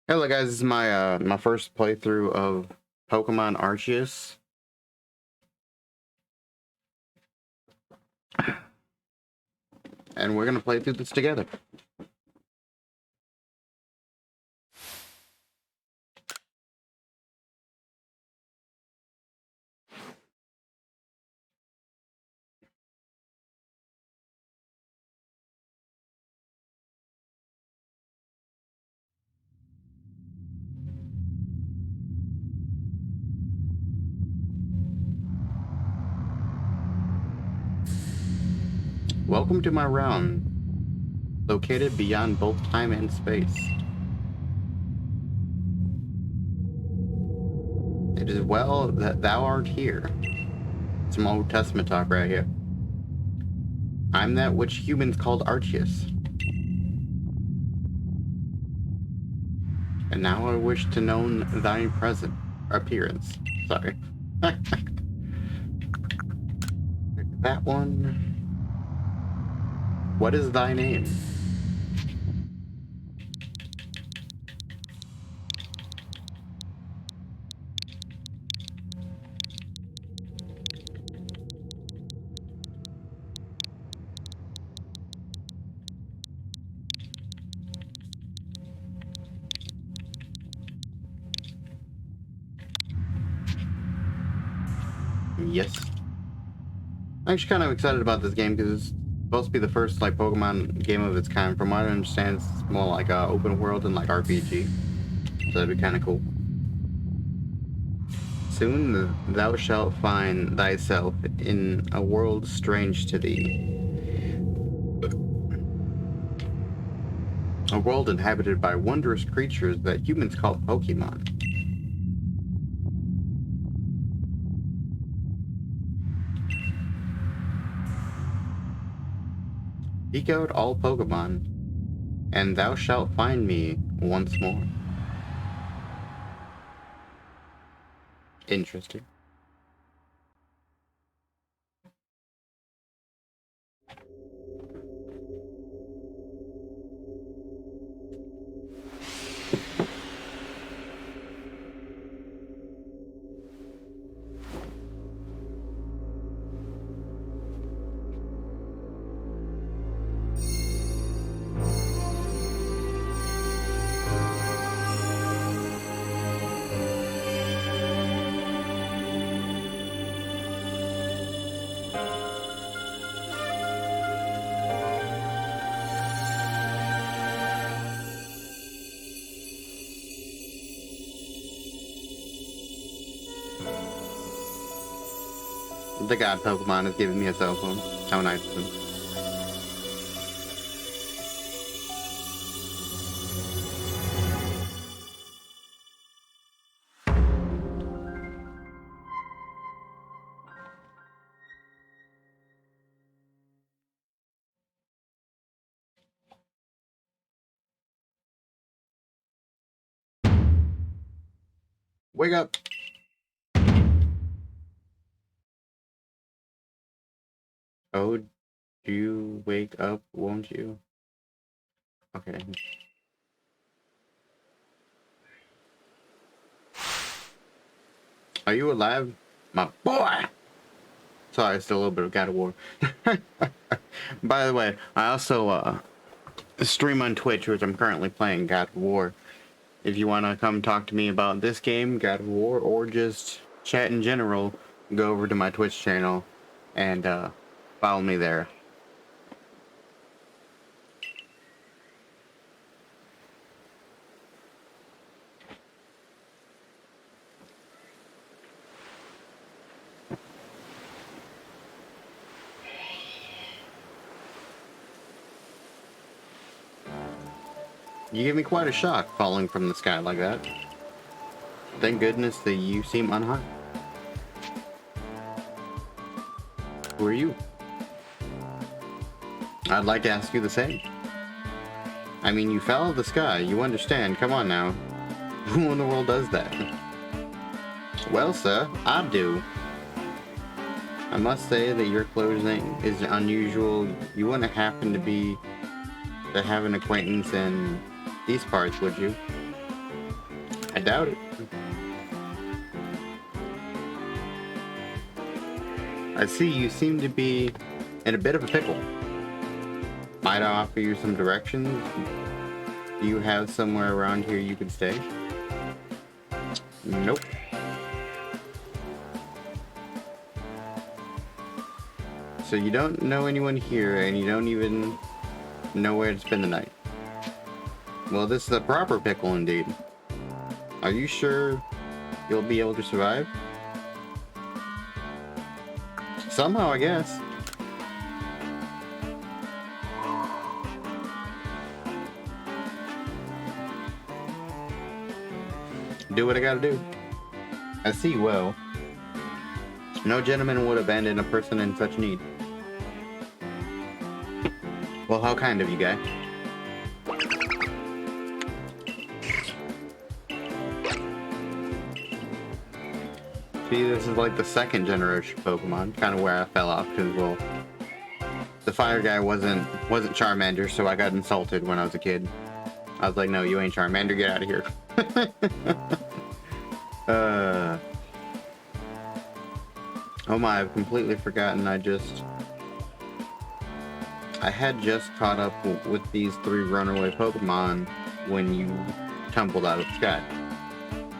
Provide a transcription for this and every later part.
Hello guys, this is my first playthrough of Pokemon Arceus. And we're gonna play through this together. Welcome to my realm, located beyond both time and space. It is well that thou art here. Some Old Testament talk right here. I'm that which humans called Arceus. And now I wish to know thy present appearance. Sorry. That one. What is thy name? Yes. I'm actually kind of excited about this game because it's supposed to be the first like Pokemon game of its kind. From what I understand, it's more like open world and like RPG, so that'd be kind of cool. Soon thou shalt find thyself in a world strange to thee, a world inhabited by wondrous creatures that humans call Pokemon. Seek out all Pokemon, and thou shalt find me once more. Interesting. The god Pokemon has given me a cell phone. How nice of him. Wake up! Oh, do you wake up, won't you? Okay. Are you alive? My boy! Sorry, still a little bit of God of War. By the way, I also stream on Twitch, which I'm currently playing God of War. If you want to come talk to me about this game, God of War, or just chat in general, go over to my Twitch channel and follow me there. You gave me quite a shock falling from the sky like that. Thank goodness that you seem unharmed. Who are you? I'd like to ask you the same. I mean, you fell out of the sky, you understand, come on now. Who in the world does that? Well, sir, I do. I must say that your clothing is unusual. You wouldn't happen to have an acquaintance in these parts, would you? doubt it. I see you seem to be in a bit of a pickle. Might I offer you some directions? Do you have somewhere around here you could stay? Nope. So you don't know anyone here, and you don't even know where to spend the night. Well, this is a proper pickle indeed. Are you sure you'll be able to survive? Somehow, I guess. Do what I gotta do. I see, well, no gentleman would abandon a person in such need. Well, how kind of you, guy. See, this is like the second generation Pokemon, kind of where I fell off, because, well, the fire guy wasn't Charmander, so I got insulted when I was a kid. I was like, no, you ain't Charmander, get out of here. Oh my, I've completely forgotten. I had just caught up with these 3 runaway Pokemon when you tumbled out of the sky.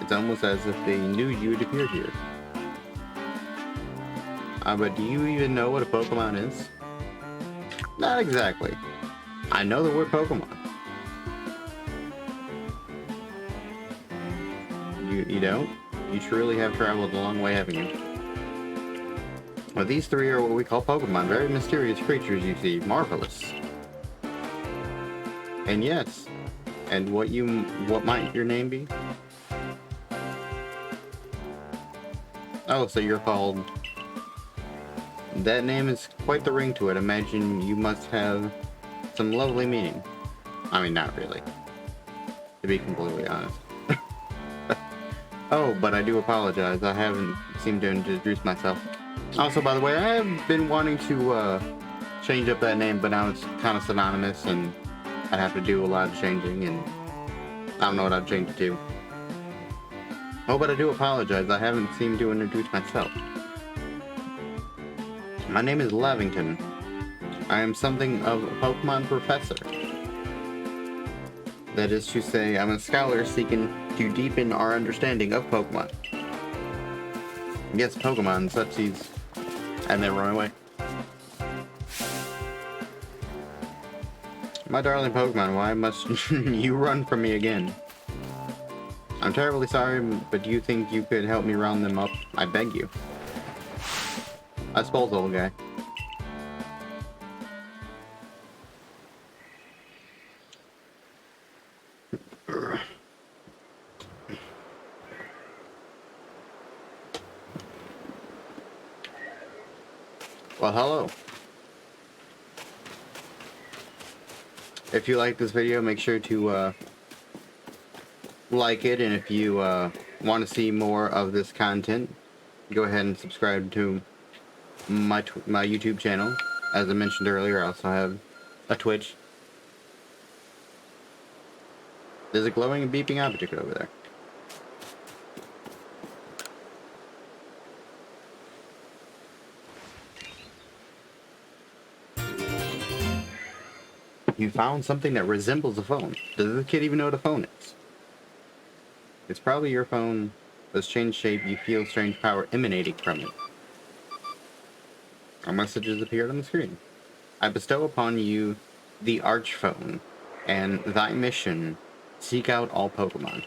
It's almost as if they knew you'd appear here. But do you even know what a Pokemon is? Not exactly. I know the word Pokemon. You don't? You truly have traveled a long way, haven't you? Well, these 3 are what we call Pokemon. Very mysterious creatures, you see. Marvelous. And yes. And what might your name be? Oh, so you're called... That name is quite the ring to it. Imagine you must have some lovely meaning. I mean, not really. To be completely honest. Oh, but I do apologize. I haven't seemed to introduce myself. Also, by the way, I have been wanting to change up that name, but now it's kind of synonymous, and I'd have to do a lot of changing, and I don't know what I'd change it to. Oh, but I do apologize. I haven't seemed to introduce myself. My name is Lavington. I am something of a Pokemon professor. That is to say, I'm a scholar seeking to deepen our understanding of Pokemon. Yes, Pokemon, such these... And then run away. My darling Pokemon, why must you run from me again? I'm terribly sorry, but do you think you could help me round them up? I beg you. I suppose, old guy. Well, hello. If you like this video, make sure to like it, and if you want to see more of this content, go ahead and subscribe to my YouTube channel. As I mentioned earlier, I also have a Twitch. There's a glowing and beeping object over there. You found something that resembles a phone. Does the kid even know what a phone is? It's probably your phone that's changed shape. You feel strange power emanating from it. A message has appeared on the screen. I bestow upon you the Archphone, and thy mission, seek out all Pokemon.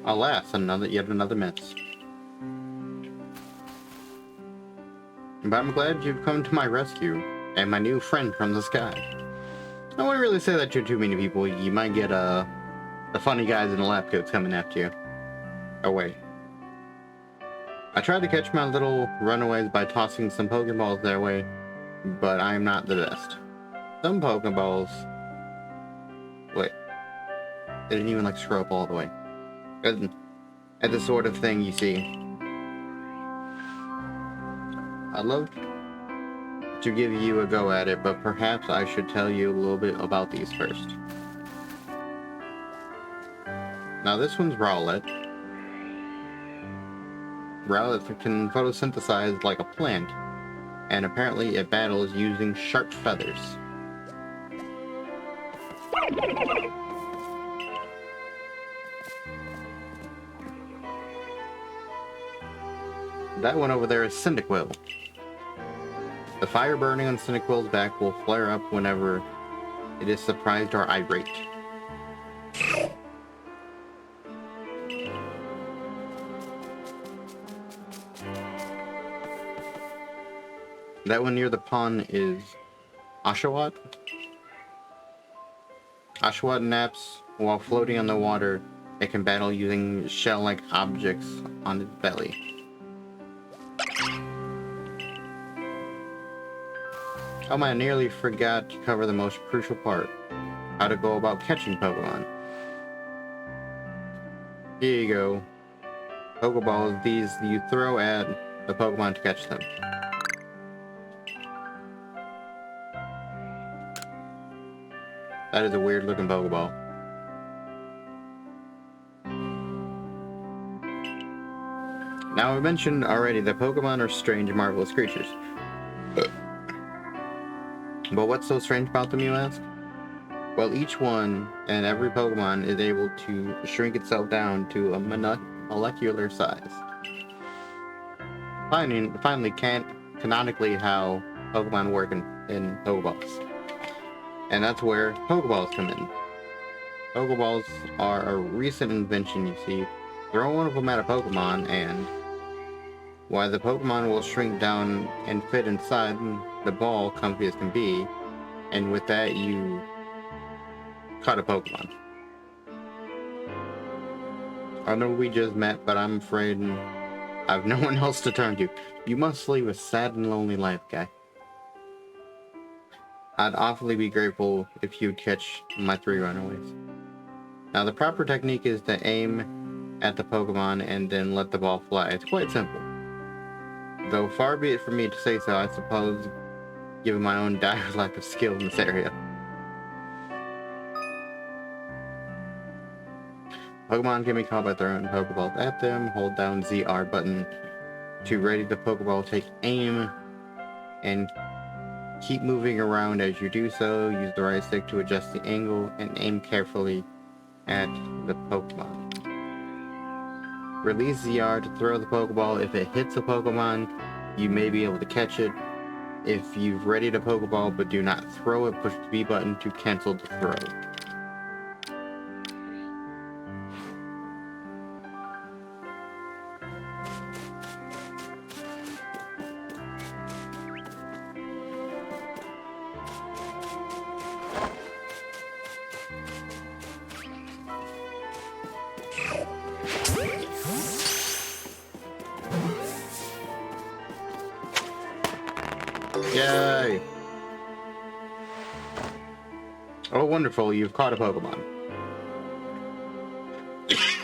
Alas, yet another miss. But I'm glad you've come to my rescue, and my new friend from the sky. I wouldn't really say that to too many people. You might get, the funny guys in the lab coats coming after you. Oh, wait. I tried to catch my little runaways by tossing some Pokeballs their way, but I'm not the best. Some Pokeballs... Wait. They didn't even, like, scroll up all the way. And the sort of thing you see. I'd love to give you a go at it, but perhaps I should tell you a little bit about these first. Now this one's Rowlet. Rowlet can photosynthesize like a plant, and apparently it battles using sharp feathers. That one over there is Cyndaquil. The fire burning on Cyndaquil's back will flare up whenever it is surprised or irate. That one near the pond is Oshawott. Oshawott naps while floating on the water. It can battle using shell-like objects on its belly. Oh man, I nearly forgot to cover the most crucial part. How to go about catching Pokemon. Here you go. Pokeballs, these you throw at the Pokemon to catch them. That is a weird looking Pokeball. Now I mentioned already that Pokemon are strange, marvelous creatures. But what's so strange about them, you ask? Well, each one and every Pokemon is able to shrink itself down to a molecular size. Finally, canonically how Pokemon work in Pokeballs. And that's where Pokeballs come in. Pokeballs are a recent invention, you see. Throw one of them at a Pokemon and... why the Pokemon will shrink down and fit inside the ball, comfy as can be, and with that you caught a Pokemon. I know we just met, but I'm afraid I have no one else to turn to. You must leave a sad and lonely life, guy. I'd awfully be grateful if you'd catch my 3 runaways. Now the proper technique is to aim at the Pokemon and then let the ball fly. It's quite simple. Though far be it from me to say so, I suppose, given my own dire lack of skill in this area. Pokemon can be caught by throwing Pokeballs at them. Hold down ZR button to ready the Pokeball, take aim, and keep moving around as you do so. Use the right stick to adjust the angle and aim carefully at the Pokemon. Release ZR to throw the Pokeball. If it hits a Pokemon, you may be able to catch it. If you've readied a Pokeball but do not throw it, push the B button to cancel the throw. Yay! Oh, wonderful, you've caught a Pokemon.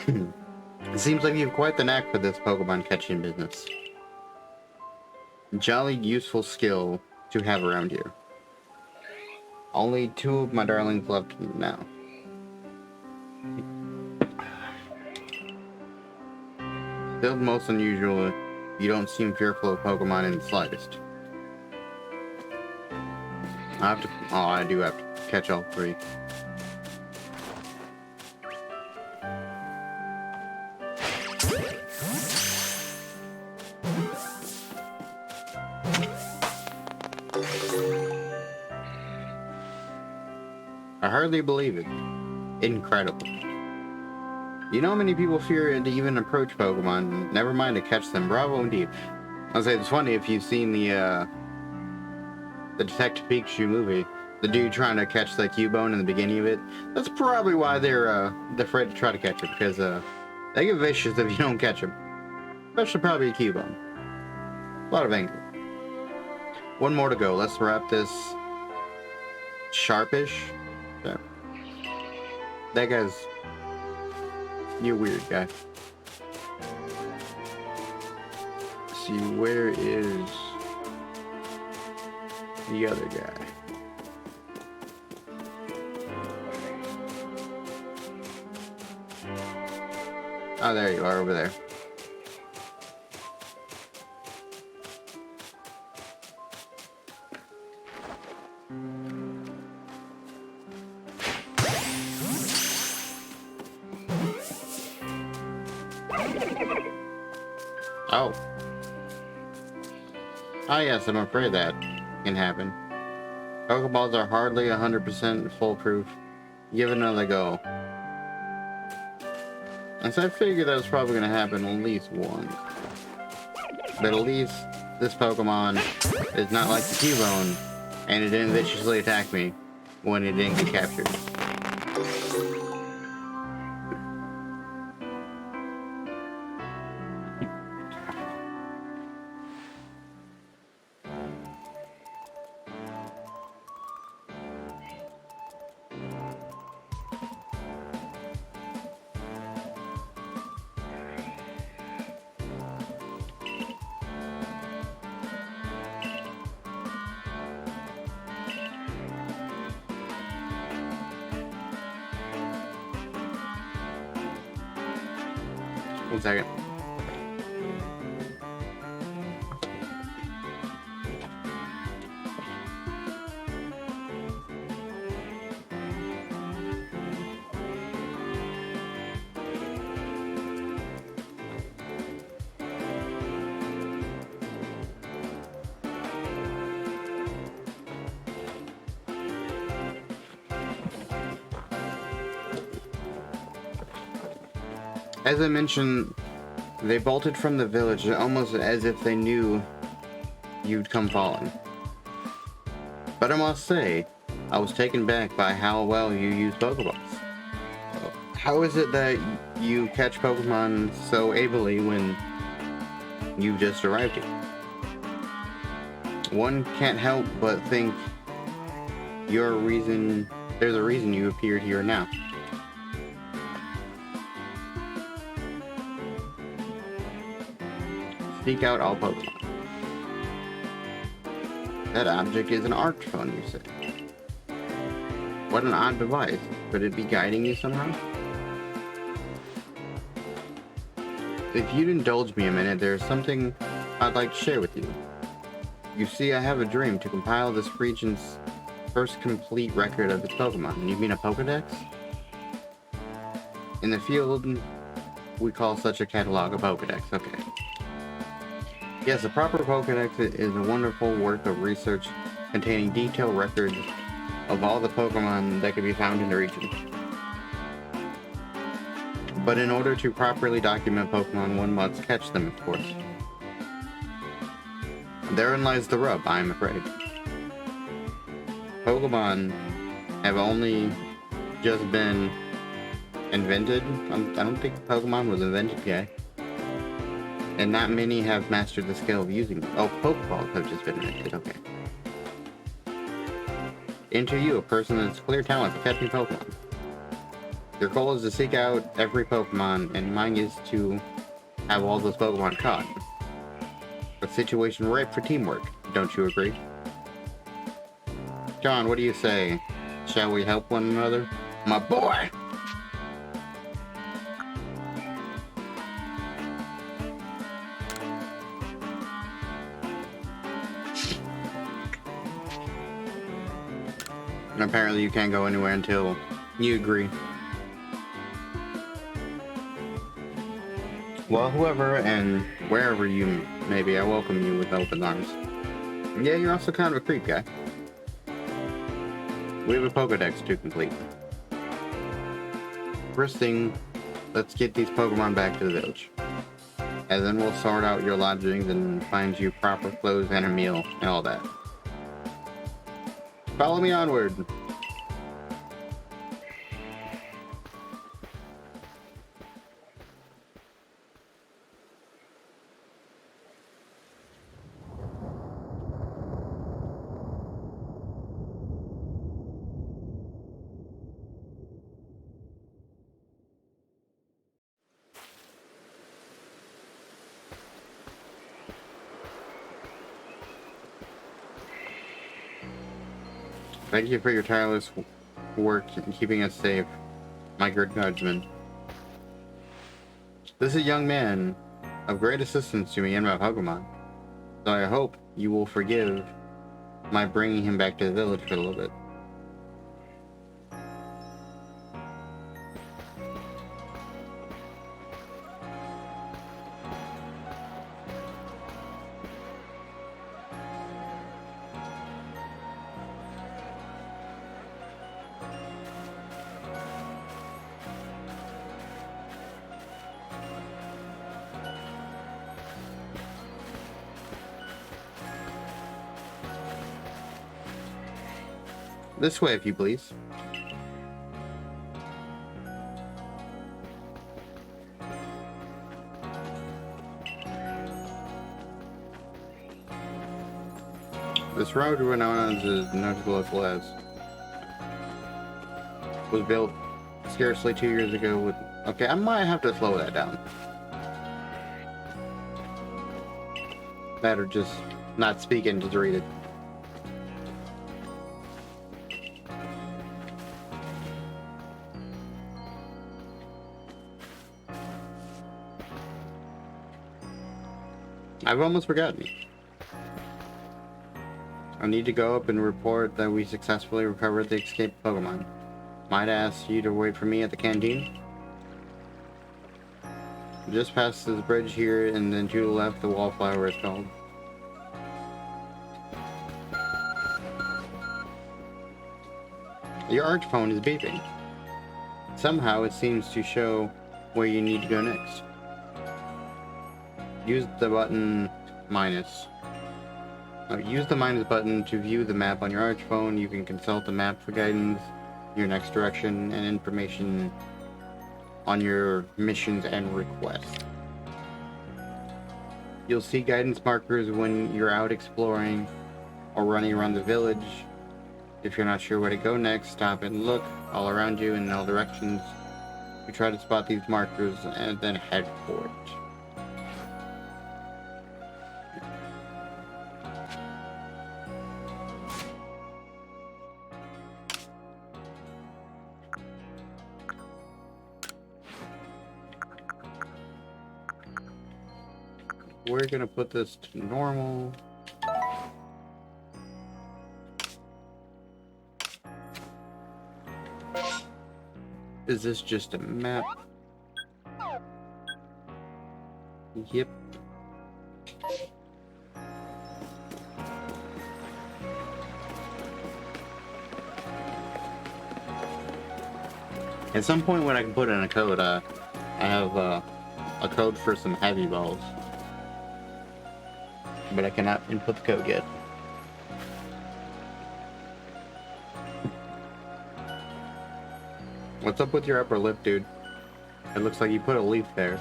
It seems like you have quite the knack for this Pokemon catching business. Jolly useful skill to have around here. Only 2 of my darlings left now. Still most unusual, you don't seem fearful of Pokemon in the slightest. I do have to catch all 3. I hardly believe it. Incredible. You know how many people fear to even approach Pokemon, never mind to catch them. Bravo indeed. I'll say it's funny if you've seen the Detective Pikachu movie. The dude trying to catch the Cubone in the beginning of it. That's probably why they're afraid to try to catch it, because they get vicious if you don't catch them. Especially probably a Cubone. A lot of anger. One more to go. Let's wrap this sharpish. Yeah. That guy's... You're a weird guy. Let's see, where is the other guy? Oh, there you are, over there. Oh. Ah, yes, I'm afraid that can happen. Pokeballs are hardly 100% foolproof. Give it another go. And so I figured that was probably going to happen at least once. But at least this Pokemon is not like the Cubone, and it didn't viciously attack me when it didn't get captured. 1 second. As I mentioned, they bolted from the village almost as if they knew you'd come falling. But I must say, I was taken back by how well you use Pokeballs. How is it that you catch Pokemon so ably when you just arrived here? One can't help but think there's a reason you appeared here now. Seek out all Pokemon. That object is an art phone, you say. What an odd device. Could it be guiding you somehow? If you'd indulge me a minute, there's something I'd like to share with you. You see, I have a dream to compile this region's first complete record of its Pokemon. You mean a Pokedex? In the field, we call such a catalog a Pokedex. Okay. Yes, a proper Pokedex is a wonderful work of research containing detailed records of all the Pokemon that can be found in the region. But in order to properly document Pokemon, one must catch them, of course. Therein lies the rub, I'm afraid. Pokemon have only just been invented. I don't think Pokemon was invented yet. And not many have mastered the skill of using them. Oh, Pokeballs have just been invented, okay. Enter you, a person with clear talent for catching Pokemon. Your goal is to seek out every Pokemon, and mine is to have all those Pokemon caught. A situation ripe for teamwork, don't you agree? John, what do you say? Shall we help one another? My boy! Apparently you can't go anywhere until you agree. Well, whoever and wherever you may be, I welcome you with open arms. Yeah, you're also kind of a creep guy. We have a Pokedex to complete. First thing let's get these Pokemon back to the village. And then we'll sort out your lodgings and find you proper clothes and a meal and all that. Follow me onward. Thank you for your tireless work in keeping us safe, my good guardsman. This is a young man of great assistance to me and my Pokemon, so I hope you will forgive my bringing him back to the village for a little bit. This way, if you please. This road we're known as is Untitled as was built scarcely 2 years ago with... Okay, I might have to slow that down. That or just not speaking, just read it. I've almost forgotten. I need to go up and report that we successfully recovered the escaped Pokemon. Might I ask you to wait for me at the canteen? Just past this bridge here and then to the left, the wallflower is called. Your arch phone is beeping. Somehow it seems to show where you need to go next. Use the button minus. Use the minus button to view the map on your arch phone. You can consult the map for guidance, your next direction, and information on your missions and requests. You'll see guidance markers when you're out exploring or running around the village. If you're not sure where to go next, stop and look all around you in all directions. You try to spot these markers and then head for it. We're gonna put this to normal. Is this just a map? Yep. At some point when I can put in a code, I have a code for some heavy balls. But I cannot input the code yet. What's up with your upper lip, dude? It looks like you put a leaf there.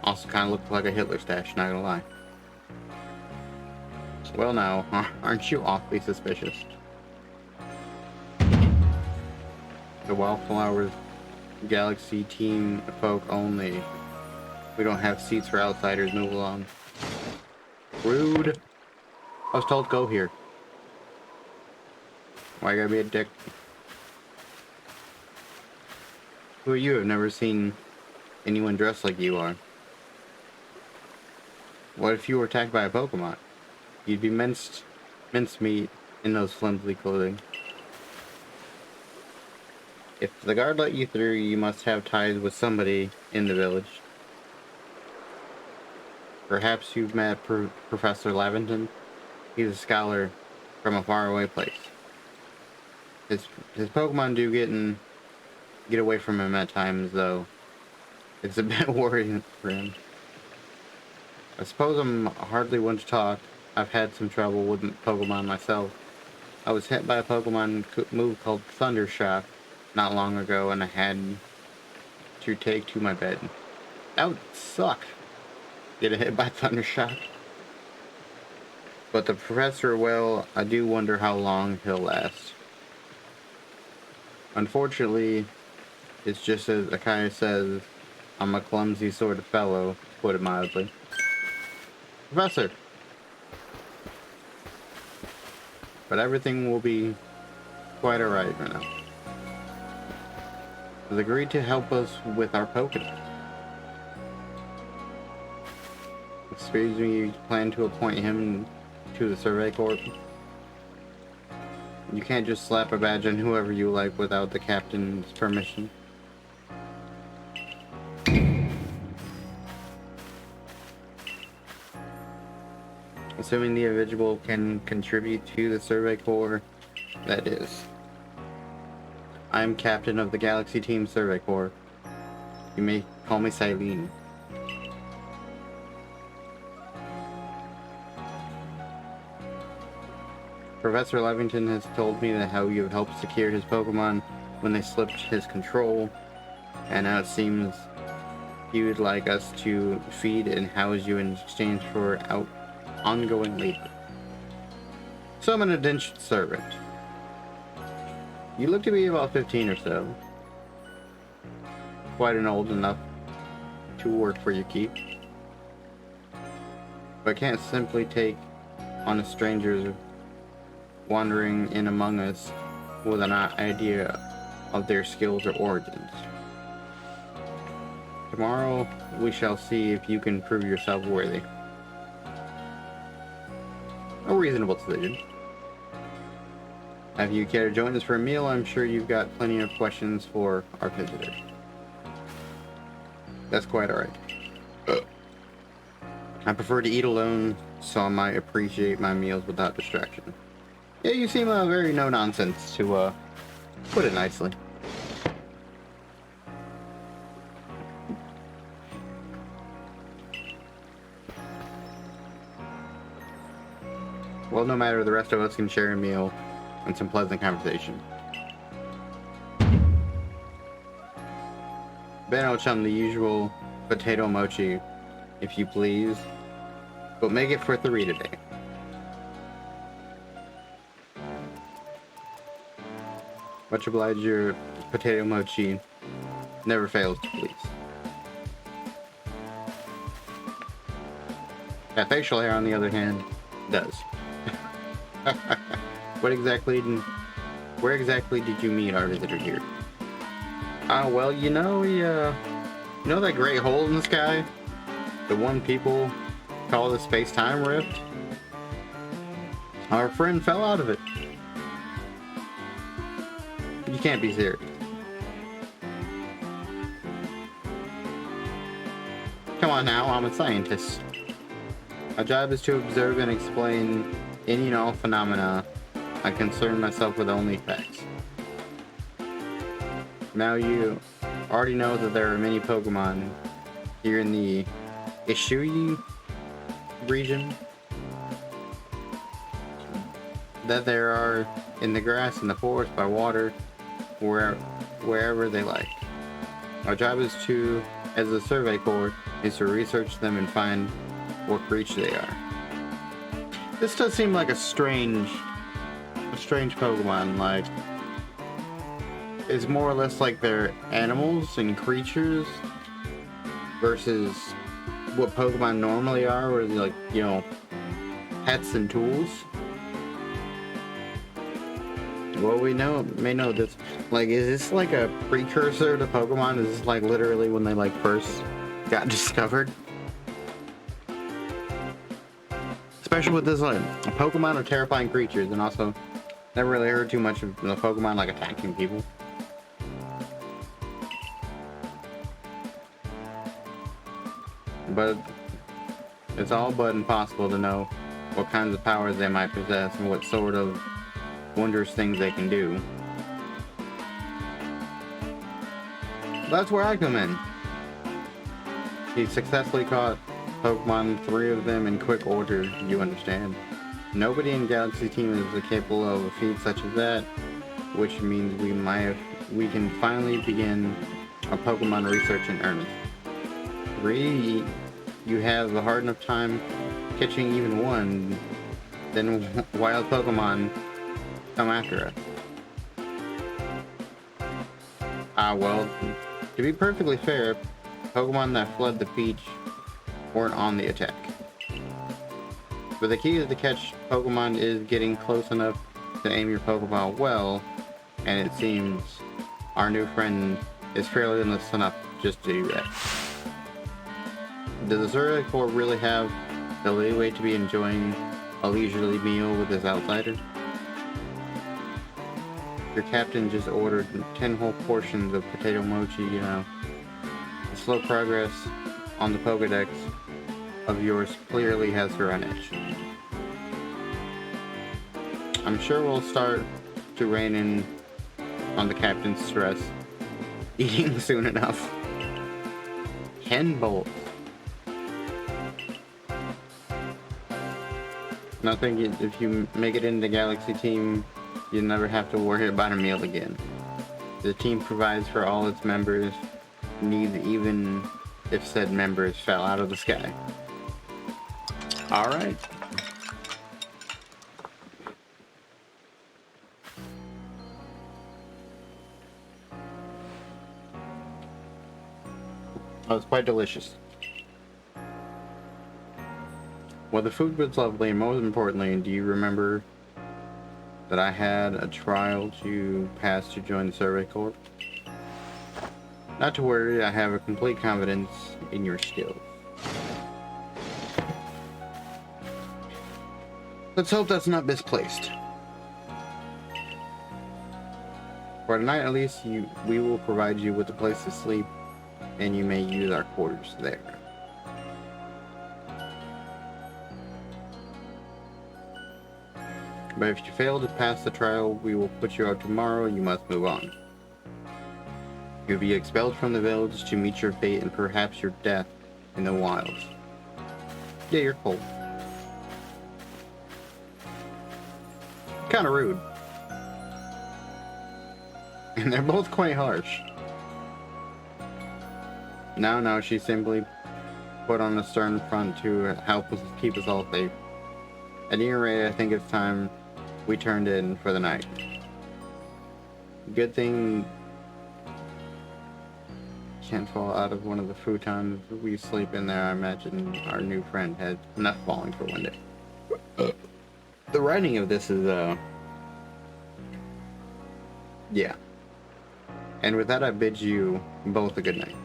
Also kind of looks like a Hitler stash, not gonna lie. Well now, aren't you awfully suspicious? The Wildflowers Galaxy team folk only. We don't have seats for outsiders, move along. Rude. I was told go here. Why you gotta be a dick? Who are you? I've never seen anyone dressed like you are. What if you were attacked by a Pokemon? You'd be mincemeat in those flimsy clothing. If the guard let you through, you must have ties with somebody in the village. Perhaps you've met Professor Laventon. He's a scholar from a faraway place. His Pokemon do get away from him at times, though. It's a bit worrying for him. I suppose I'm hardly one to talk. I've had some trouble with Pokemon myself. I was hit by a Pokemon move called Thundershock not long ago, and I had to take to my bed. That would suck. Get hit by Thundershock. But the professor, well, I do wonder how long he'll last. Unfortunately, it's just as Akaya says, I'm a clumsy sort of fellow, to put it mildly. Professor! But everything will be quite alright right now. He's agreed to help us with our Pokeballs. Excuse me, you plan to appoint him to the Survey Corps? You can't just slap a badge on whoever you like without the captain's permission. Assuming the individual can contribute to the Survey Corps, that is. I'm captain of the Galaxy Team Survey Corps. You may call me Silene. Professor Levington has told me that how you have helped secure his Pokemon when they slipped his control, and now it seems he would like us to feed and house you in exchange for ongoing labor. So I'm an indentured servant. You look to be about 15 or so. Quite an old enough to work for your keep. But can't simply take on a stranger wandering in among us with an idea of their skills or origins. Tomorrow we shall see if you can prove yourself worthy. A reasonable decision. Have you care to join us for a meal? I'm sure you've got plenty of questions for our visitors. That's quite alright. I prefer to eat alone, so I might appreciate my meals without distraction. Yeah, you seem very no-nonsense, to put it nicely. Well, no matter, the rest of us can share a meal and some pleasant conversation. Ben-o-chum, the usual potato mochi, if you please. But make it for 3 today. Much obliged, your potato mochi never fails to please. That facial hair, on the other hand, does. Where exactly did you meet our visitor here? Well, you know that great hole in the sky? The one people call the space-time rift? Our friend fell out of it. You can't be serious. Come on now, I'm a scientist. My job is to observe and explain any and all phenomena. I concern myself with only facts. Now you already know that there are many Pokemon here in the Ishui region. That there are in the grass, in the forest, by water, wherever they like. Our job is to, as a Survey Corps, is to research them and find what creature they are. This does seem like a strange Pokemon. Like, it's more or less like they're animals and creatures versus what Pokemon normally are, where they're like, you know, pets and tools. Well, we may know this. Like, is this like a precursor to Pokemon? Is this like literally when they like first got discovered? Especially with this, like, Pokemon are terrifying creatures, and also never really heard too much of the Pokemon like attacking people. But it's all but impossible to know what kinds of powers they might possess and what sort of wondrous things they can do. That's where I come in. He successfully caught Pokemon, 3 of them in quick order, you understand. Nobody in Galaxy Team is capable of a feat such as that, which means we can finally begin our Pokemon research in earnest. 3, you have a hard enough time catching even one, then wild Pokemon come after us. Well, to be perfectly fair, Pokemon that flood the beach weren't on the attack. But the key to catch Pokemon is getting close enough to aim your Pokeball well, and it seems our new friend is fearless enough just to do that. Does the Cyndaquil really have the leeway to be enjoying a leisurely meal with this outsider? Your captain just ordered 10 whole portions of potato mochi, you know. The slow progress on the Pokedex of yours clearly has her on edge. I'm sure we'll start to rein in on the captain's stress eating soon enough. 10 bowls. And I think if you make it into the Galaxy Team, you never have to worry about a meal again. The team provides for all its members' needs, even if said members fell out of the sky. Alright. Oh, it's quite delicious. Well, the food was lovely, and most importantly, do you remember that I had a trial to pass to join the Survey Corps? Not to worry, I have a complete confidence in your skills. Let's hope that's not misplaced. For tonight at least, we will provide you with a place to sleep, and you may use our quarters there. But if you fail to pass the trial, we will put you out tomorrow and you must move on. You'll be expelled from the village to meet your fate and perhaps your death in the wilds. Yeah, you're cold. Kinda rude. And they're both quite harsh. No, she simply put on a stern front to help us keep us all safe. At any rate, I think it's time we turned in for the night. Good thing can't fall out of one of the futons we sleep in there. I imagine our new friend had enough falling for one day. The writing of this is, yeah. And with that, I bid you both a good night.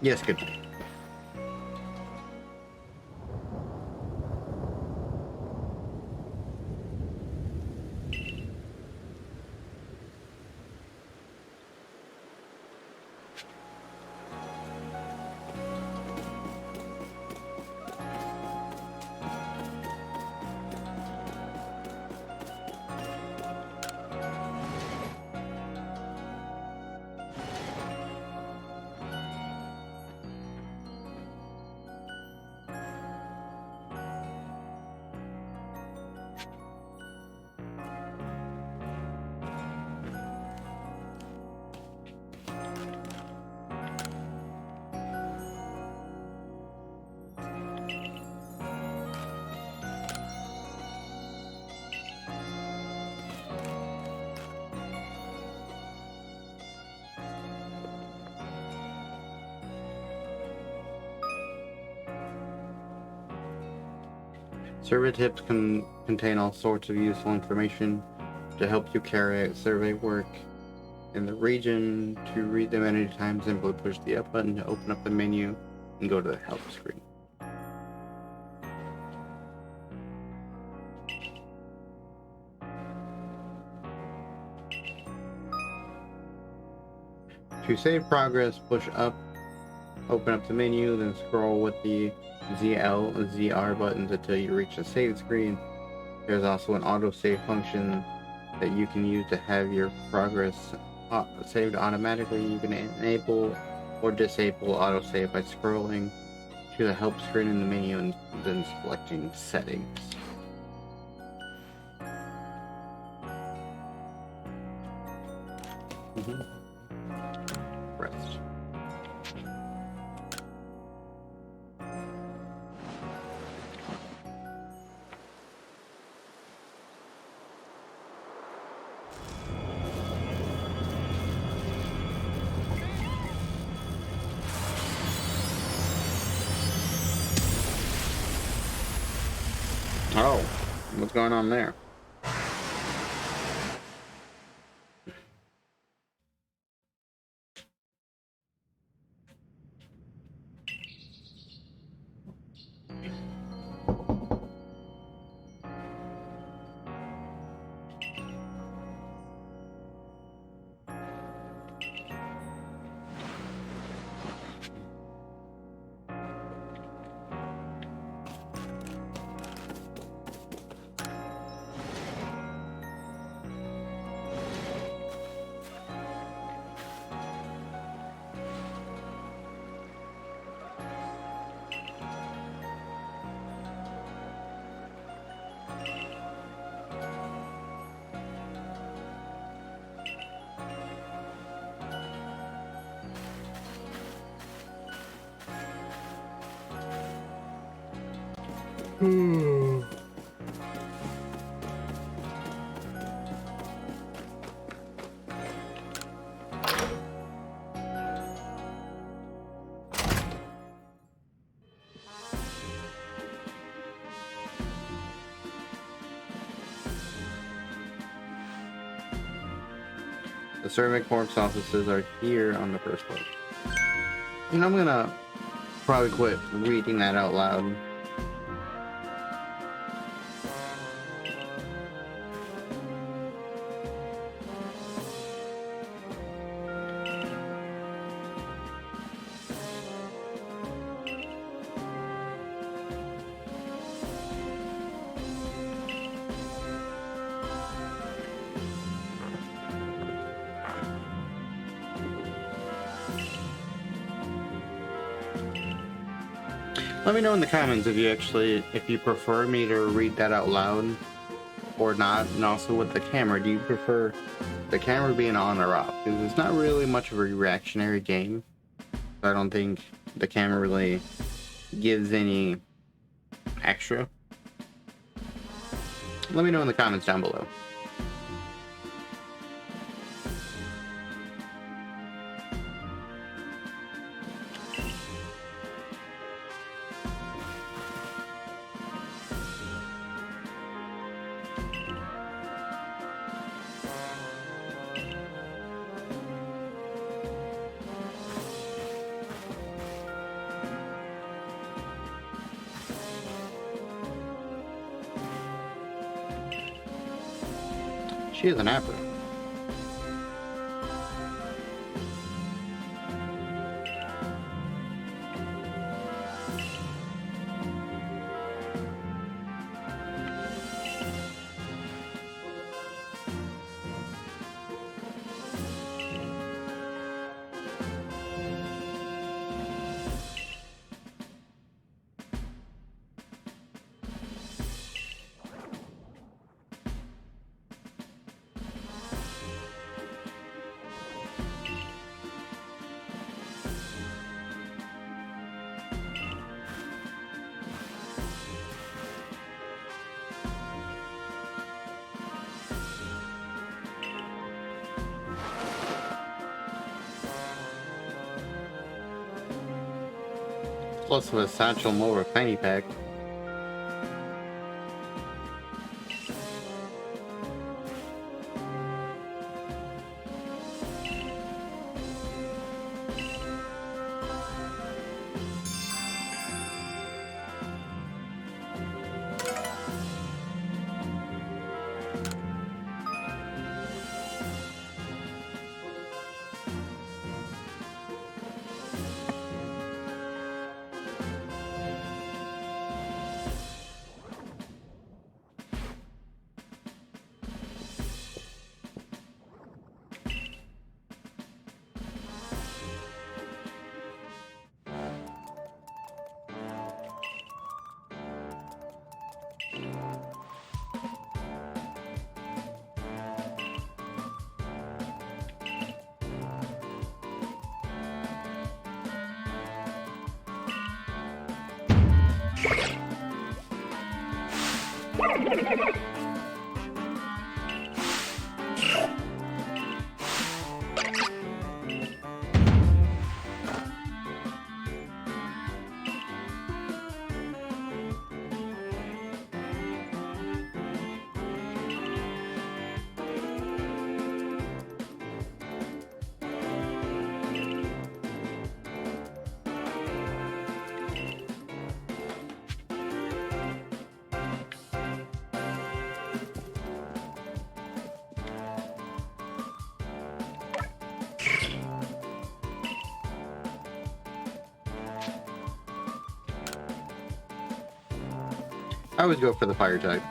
Yes, good night. Survey tips can contain all sorts of useful information to help you carry out survey work in the region. To read them at any time, simply push the up button to open up the menu and go to the help screen. To save progress, push up, open up the menu, then scroll with the ZL and ZR buttons until you reach the save screen. There's also an autosave function that you can use to have your progress saved automatically. You can enable or disable autosave by scrolling to the help screen in the menu and then selecting settings. Rest. Oh, what's going on there? The Survey Corps offices are here on the first floor. You know, I'm gonna probably quit reading that out loud. Let me know in the comments if you prefer me to read that out loud or not, and also with the camera, do you prefer the camera being on or off? Because it's not really much of a reactionary game. I don't think the camera really gives any extra. Let me know in the comments down below. She is an apple. Plus with a satchel more of a fanny pack. I always go for the fire type.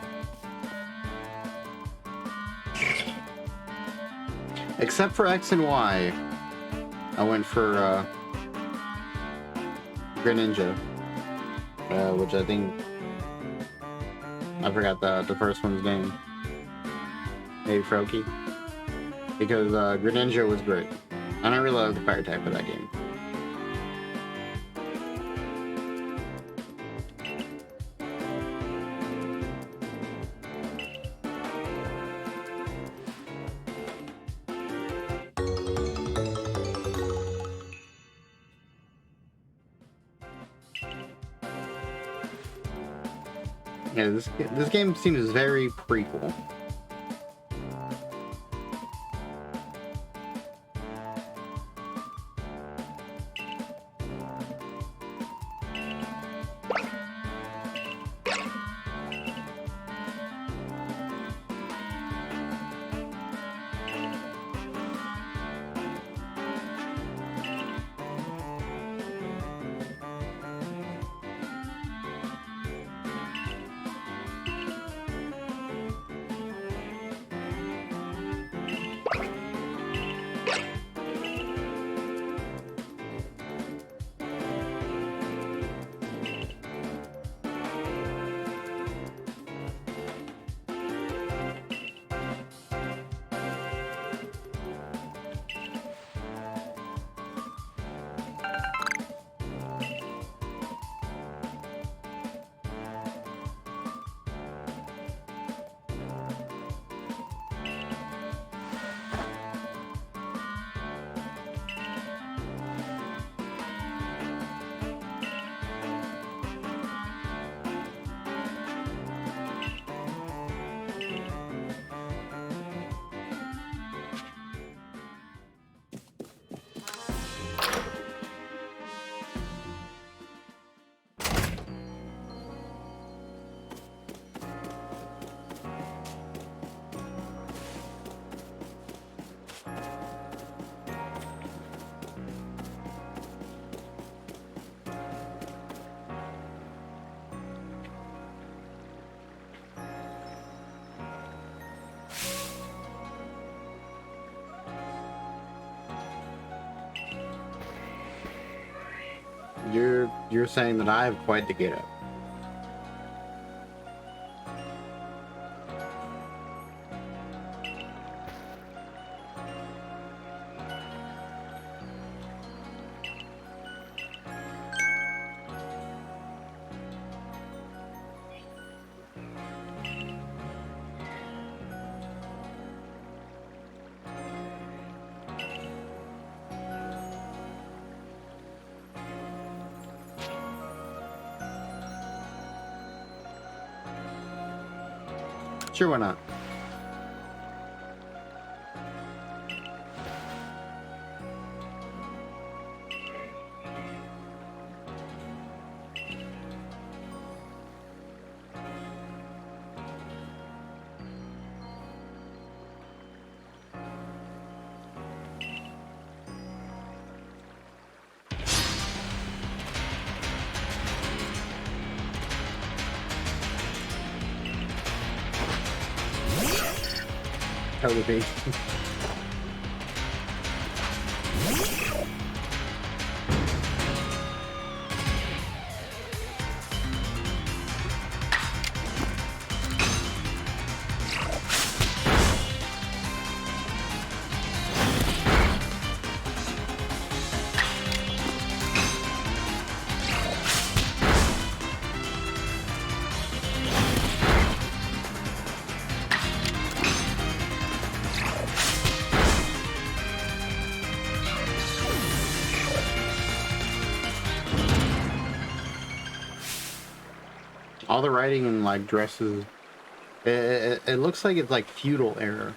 Except for X and Y, I went for Greninja, which I think I forgot the first one's name. Maybe Froakie, because Greninja was great, and I really love the fire type of that game. Yeah, this game seems very prequel. You're saying that I have quite the get up. Sure, why not? Togepi. All the writing and like dresses, it looks like it's like feudal era.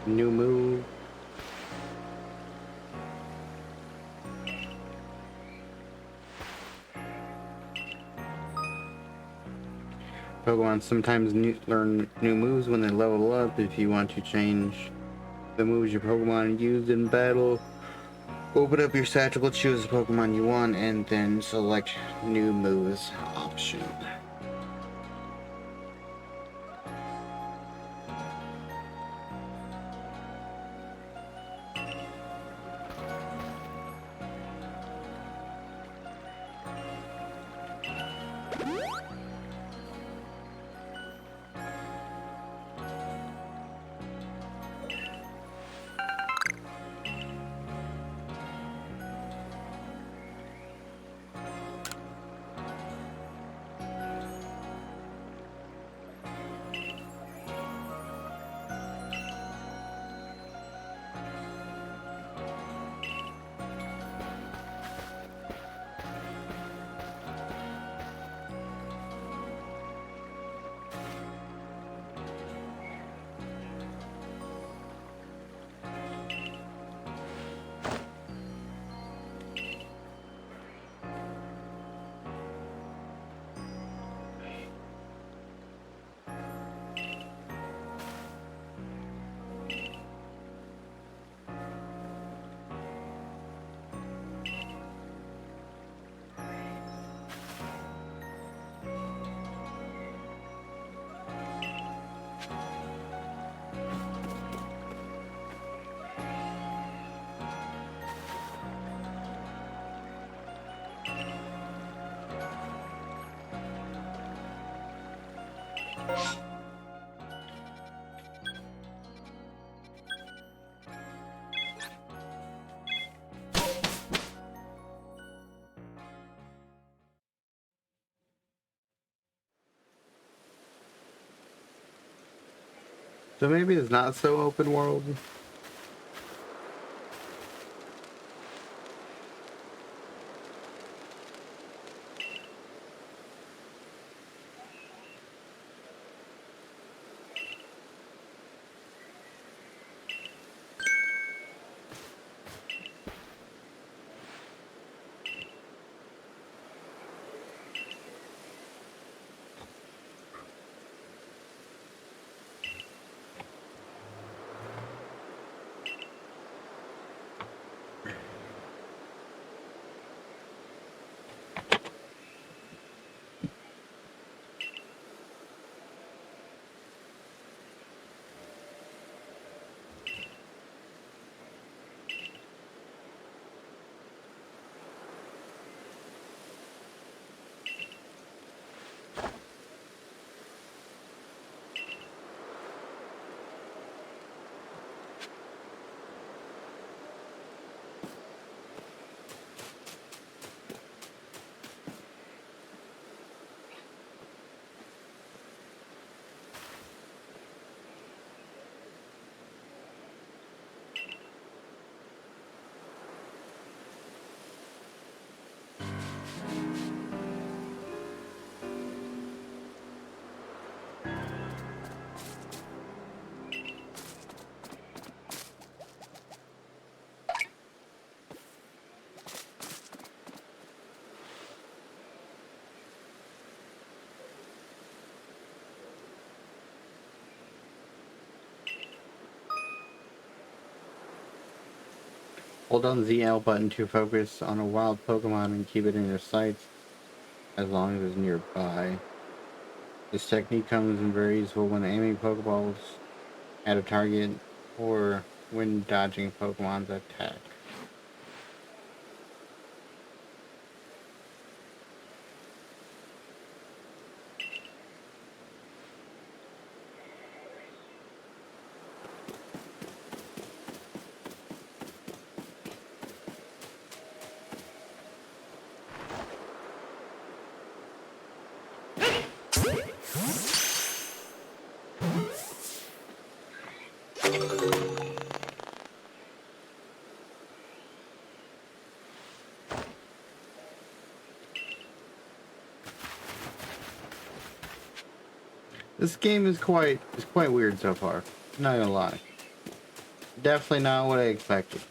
New move. Pokemon sometimes learn new moves when they level up. If you want to change the moves your Pokemon used in battle, open up your satchel, choose the Pokemon you want, and then select new moves option. So maybe it's not so open world. Hold down the L button to focus on a wild Pokemon and keep it in your sights as long as it's nearby. This technique comes in very useful when aiming Pokeballs at a target or when dodging Pokemon's attack. This game is quite weird so far. Not gonna lie. Definitely not what I expected.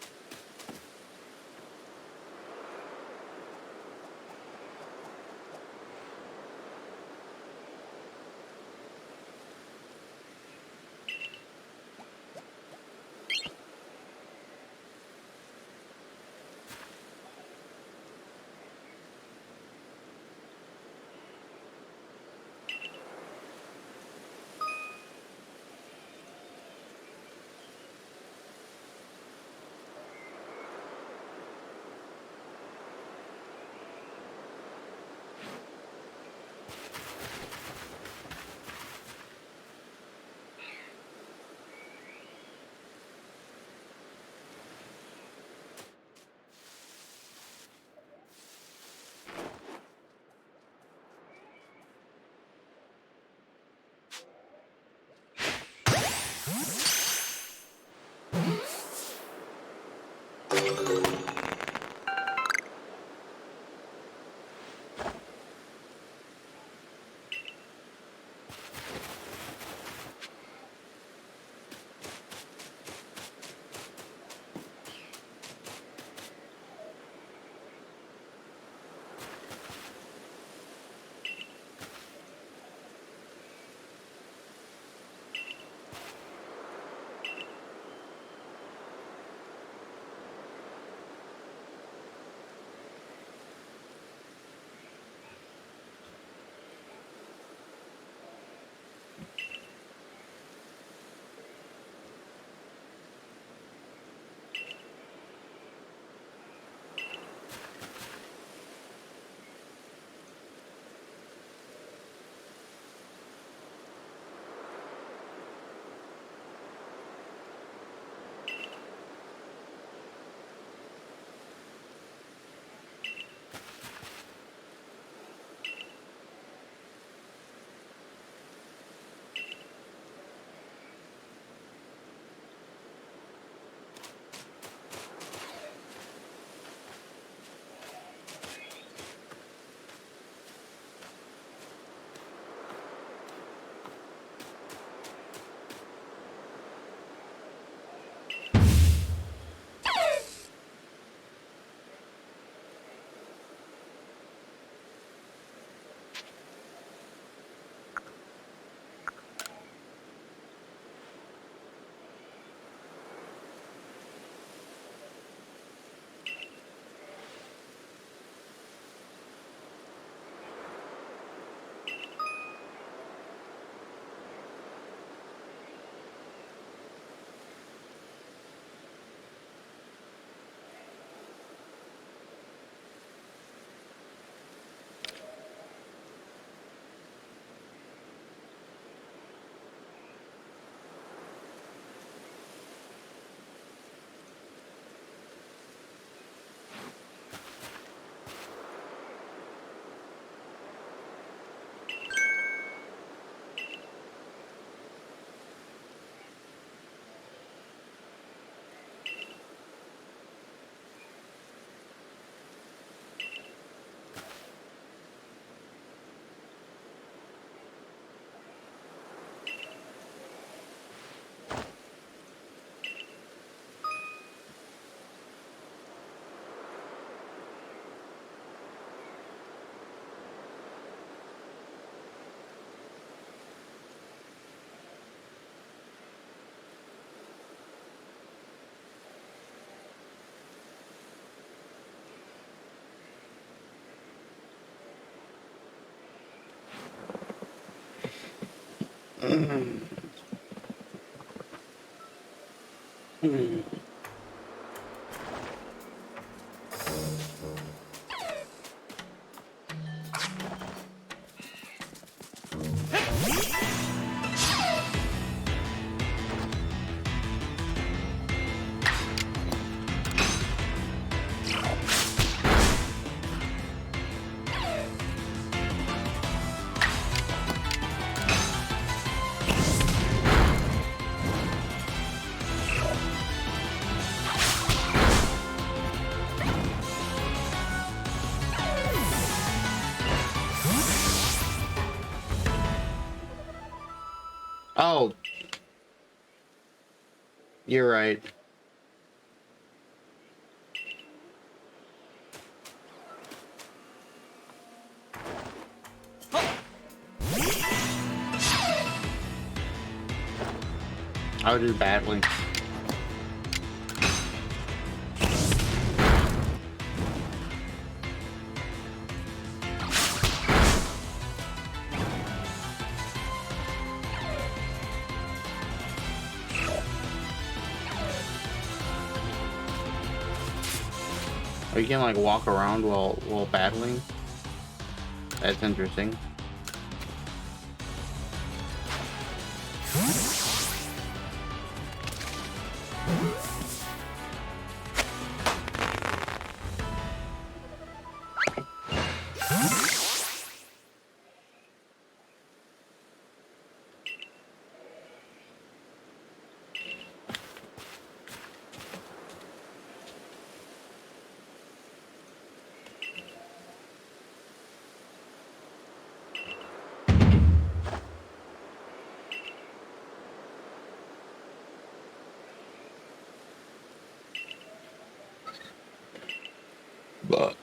Oh, you're right. I'll do battling. You can like walk around while battling. That's interesting. But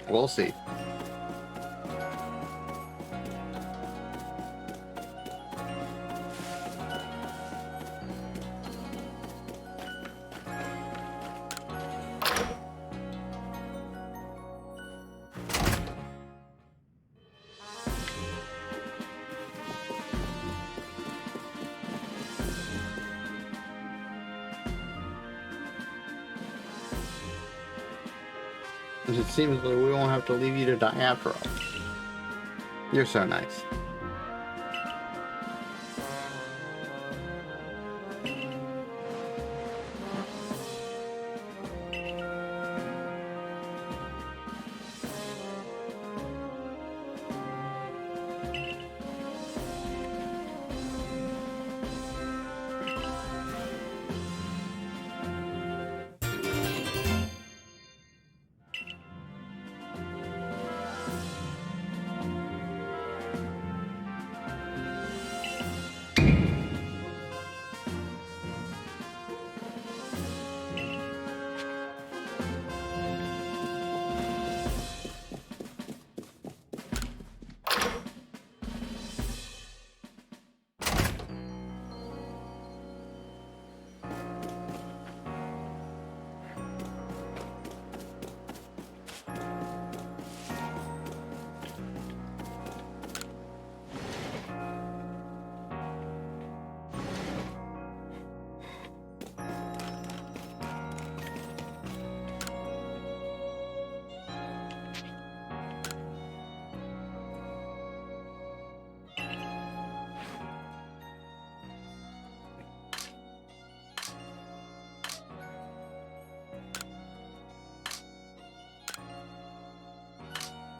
we'll see. It seems like we won't have to leave you to die after all. You're so nice.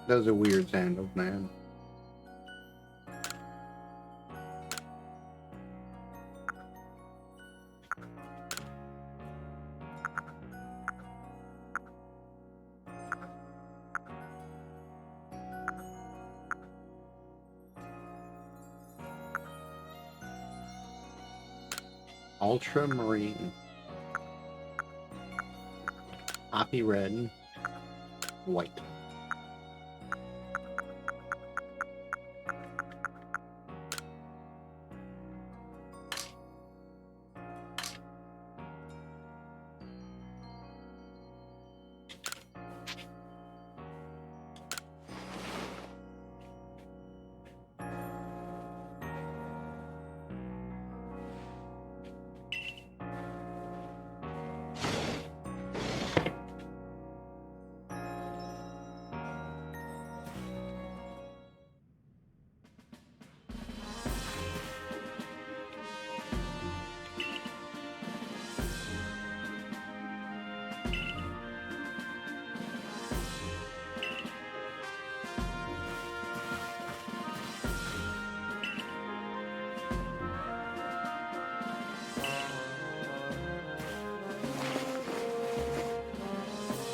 Those are weird sandals, man. Ultramarine. Poppy red. White.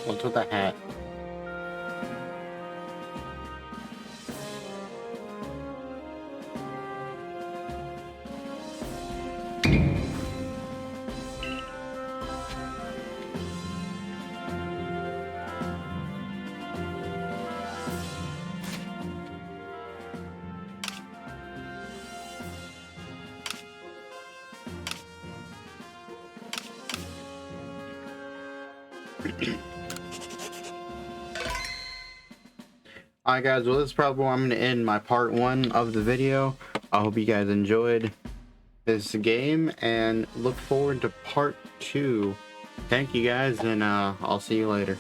What's with the hat? Alright guys, well this is probably where I'm going to end my part 1 of the video. I hope you guys enjoyed this game and look forward to part 2. Thank you guys, and I'll see you later.